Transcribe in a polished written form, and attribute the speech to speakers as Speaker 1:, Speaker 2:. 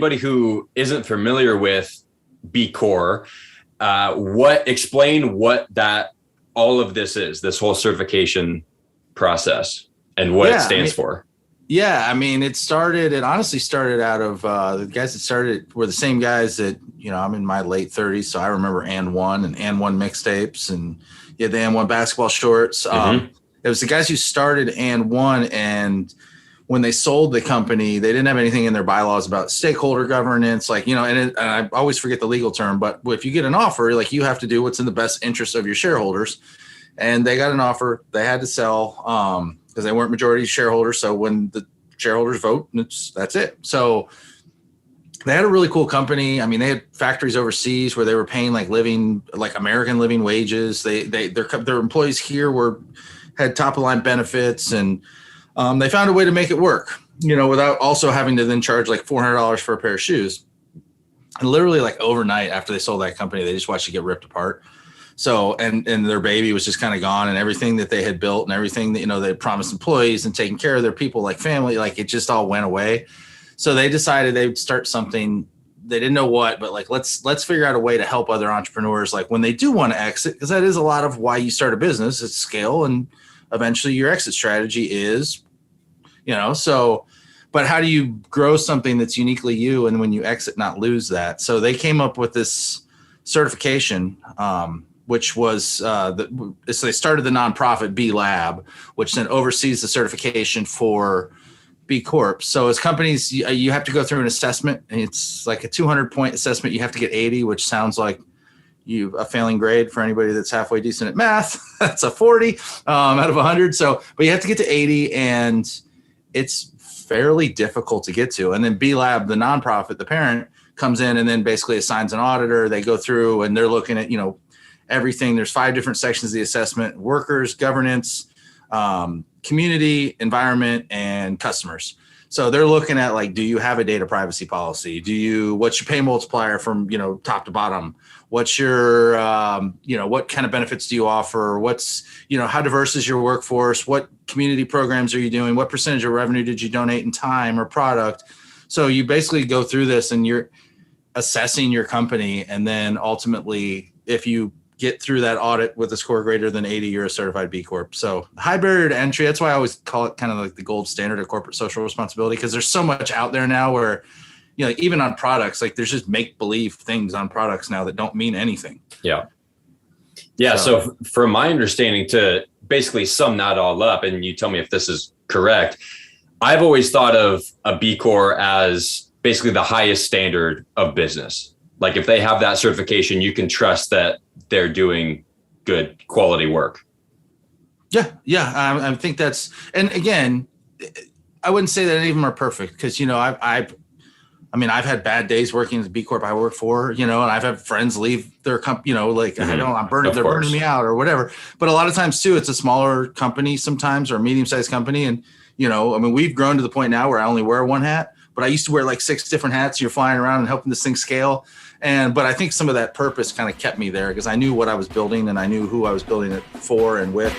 Speaker 1: anybody who isn't familiar with B Corp, explain what all of this is, this whole certification process and what it stands for.
Speaker 2: Yeah, I mean, it honestly started out of the guys that started were the same guys that, I'm in my late 30s, so I remember AND1 and AND1 mixtapes, and the AND1 basketball shorts. It was the guys who started AND1, and when they sold the company, they didn't have anything in their bylaws about stakeholder governance, and I always forget the legal term, but if you get an offer, you have to do what's in the best interest of your shareholders. And they got an offer, they had to sell, because they weren't majority shareholders. So when the shareholders vote, that's it. So they had a really cool company. I mean, they had factories overseas where they were paying American living wages. Their employees here had top of line benefits, and they found a way to make it work, without also having to then charge $400 for a pair of shoes. And literally overnight after they sold that company, they just watched it get ripped apart. So, and their baby was just kind of gone, and everything that they had built and everything that, they promised employees and taking care of their people, family, it just all went away. So they decided they'd start something. They didn't know what, but let's figure out a way to help other entrepreneurs, when they do want to exit, because that is a lot of why you start a business. It's scale, and eventually your exit strategy is, but how do you grow something that's uniquely you, and when you exit, not lose that? So they came up with this certification, which was so they started the nonprofit B Lab, which then oversees the certification for B Corp. So as companies, you have to go through an assessment. It's a 200-point assessment. You have to get 80, which sounds like a failing grade for anybody that's halfway decent at math. That's a 40 out of 100. So, but you have to get to 80, and it's fairly difficult to get to. And then B Lab, the nonprofit, the parent, comes in and then basically assigns an auditor. They go through and they're looking at, everything. There's 5 different sections of the assessment: workers, governance, community, environment, and customers. So they're looking at do you have a data privacy policy? What's your pay multiplier from, top to bottom? What's your, what kind of benefits do you offer? What's, how diverse is your workforce? What community programs are you doing? What percentage of revenue did you donate in time or product? So you basically go through this and you're assessing your company. And then ultimately, if you get through that audit with a score greater than 80, you're a certified B Corp. So high barrier to entry. That's why I always call it kind of the gold standard of corporate social responsibility, because there's so much out there now where, even on products, there's just make-believe things on products now that don't mean anything.
Speaker 1: Yeah. Yeah. So from my understanding, to basically sum that all up, and you tell me if this is correct, I've always thought of a B Corp as basically the highest standard of business. If they have that certification, you can trust that they're doing good quality work.
Speaker 2: Yeah. I think that's, and again, I wouldn't say that any of them are perfect, because, I've had bad days working at the B Corp I work for, and I've had friends leave their company, they're burning me out or whatever. But a lot of times too, it's a smaller company sometimes, or a medium-sized company. And, we've grown to the point now where I only wear one hat, but I used to wear 6 different hats. You're flying around and helping this thing scale. But I think some of that purpose kind of kept me there, because I knew what I was building and I knew who I was building it for and with.